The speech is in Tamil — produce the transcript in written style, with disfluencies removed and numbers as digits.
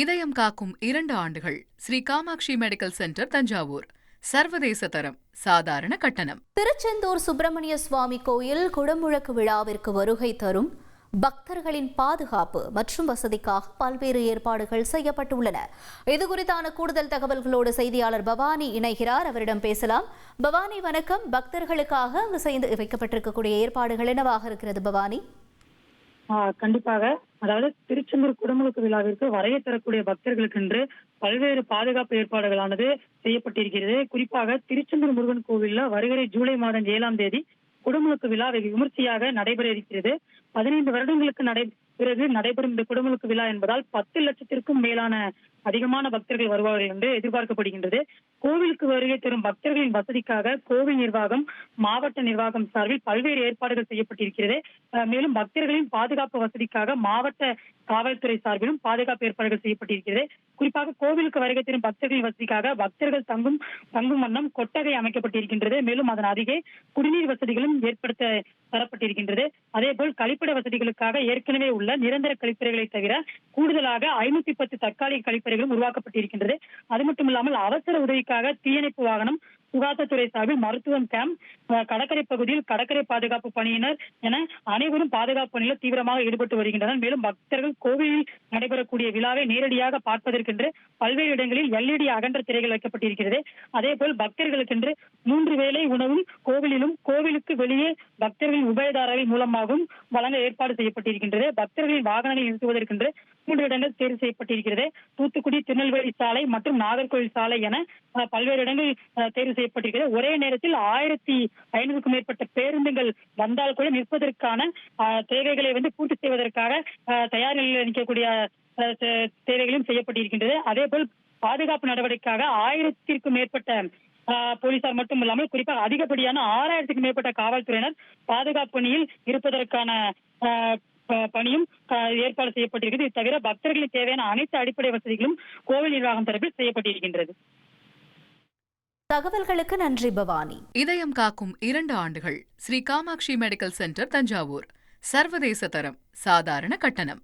இதயம் காக்கும் 2 ஆண்டுகள். Sri Kamatchi medical centre, Thanjavur. சர்வதேச தரம், சாதாரண கட்டணம். திருச்செந்தூர் சுப்பிரமணிய சுவாமி கோயில் குடமுழக்கு விழாவிற்கு வருகை தரும் பக்தர்களின் பாதுகாப்பு மற்றும் வசதிக்காக பல்வேறு ஏற்பாடுகள் செய்யப்பட்டுள்ளன. இதுகுறித்தான கூடுதல் தகவல்களோடு செய்தியாளர் பவானி இணைகிறார். அவரிடம் பேசலாம். பவானி, வணக்கம். பக்தர்களுக்காக அங்கு செய்து வைக்கப்பட்டிருக்கக்கூடிய ஏற்பாடுகள் என்னவாக இருக்கிறது பவானி? கண்டிப்பாக. அதாவது திருச்செந்தூர் குடமுழுக்கு விழாவிற்கு வருகை தரக்கூடிய பக்தர்களுக்கு என்று பல்வேறு பாதுகாப்பு ஏற்பாடுகளானது செய்யப்பட்டிருக்கிறது. குறிப்பாக திருச்செந்தூர் முருகன் கோவில்ல வருகிற ஜூலை மாதம் 7ஆம் தேதி குடமுழுக்கு விழா வெகு விமர்சையாக நடைபெற இருக்கிறது. 15 வருடங்களுக்கு பிறகு நடைபெறும் இந்த குடமுழுக்கு விழா என்பதால் 10 லட்சத்திற்கும் மேலான அதிகமான பக்தர்கள் வருவார்கள் என்று எதிர்பார்க்கப்படுகின்றது. கோவிலுக்கு வருகை தரும் பக்தர்களின் வசதிக்காக கோவில் நிர்வாகம், மாவட்ட நிர்வாகம் சார்பில் பல்வேறு ஏற்பாடுகள் செய்யப்பட்டிருக்கிறது. மேலும் பக்தர்களின் பாதுகாப்பு வசதிக்காக மாவட்ட காவல்துறை சார்பிலும் பாதுகாப்பு ஏற்பாடுகள் செய்யப்பட்டிருக்கிறது. குறிப்பாக கோவிலுக்கு வருகை தரும் பக்தர்களின் வசதிக்காக பக்தர்கள் தங்கும் வண்ணம் கொட்டகை அமைக்கப்பட்டிருக்கின்றது. மேலும் அதன் அருகே குடிநீர் வசதிகளும் ஏற்படுத்த தரப்பட்டிருக்கின்றது. அதேபோல் கழிப்பிட வசதிகளுக்காக ஏற்கனவே உள்ள நிரந்தர கழிப்பறைகளை தவிர கூடுதலாக 510 தற்காலிக கழிப்பறைகளும் உருவாக்கப்பட்டிருக்கின்றது. அது மட்டும் இல்லாமல் அவசர உதவிக்காக தீயணைப்பு வாகனம், சுகாதாரத்துறை சார்பில் மருத்துவம் கேம்ப், கடற்கரை பகுதியில் கடற்கரை பாதுகாப்பு பணியினர் என அனைவரும் பாதுகாப்பு பணியில் தீவிரமாக ஈடுபட்டு வருகின்றனர். மேலும் பக்தர்கள் கோவிலில் நடைபெறக்கூடிய விழாவை நேரடியாக பார்ப்பதற்கென்று பல்வேறு இடங்களில் LED அகன்ற திரைகள் வைக்கப்பட்டிருக்கிறது. அதேபோல் பக்தர்களுக்கென்று 3 வேளை உணவும் கோவிலிலும் கோவிலுக்கு வெளியே பக்தர்களின் உபயதாரர்கள் மூலமாகவும் வழங்க ஏற்பாடு செய்யப்பட்டிருக்கின்றது. பக்தர்களின் வாகனங்களை நிறுத்துவதற்கென்று 3 இடங்கள் தேர்வு செய்யப்பட்டிருக்கிறது. தூத்துக்குடி, திருநெல்வேலி சாலை மற்றும் நாகர்கோவில் சாலை என பல்வேறு இடங்கள் தேர்வு செய்யப்பட்டிருக்கிறது. ஒரே நேரத்தில் 1500க்கும் மேற்பட்ட பேருந்துகள் வந்தால் கூட நிற்பதற்கான தேவைகளை பூர்த்தி செய்வதற்காக தயார் நிலையில் நிற்கக்கூடிய தேவைகளும் செய்யப்பட்டிருக்கின்றது. அதே போல் பாதுகாப்பு நடவடிக்கைக்காக 1000க்கும் மேற்பட்ட போலீசார் மட்டும் இல்லாமல் குறிப்பாக அதிகப்படியான 6000க்கும் மேற்பட்ட காவல்துறையினர் பாதுகாப்பு பணியில் இருப்பதற்கான பணியும் ஏற்பாடு செய்யப்பட்டிருக்கிறது. இது தவிர பக்தர்களுக்கு தேவையான அனைத்து அடிப்படை வசதிகளும் கோவில் நிர்வாகம் தரப்பில் செய்யப்பட்டிருக்கின்றது. தகவல்களுக்கு நன்றி பவானி. இதயம் காக்கும் 2 ஆண்டுகள். Sri Kamatchi medical centre, Thanjavur. சர்வதேச தரம், சாதாரண கட்டணம்.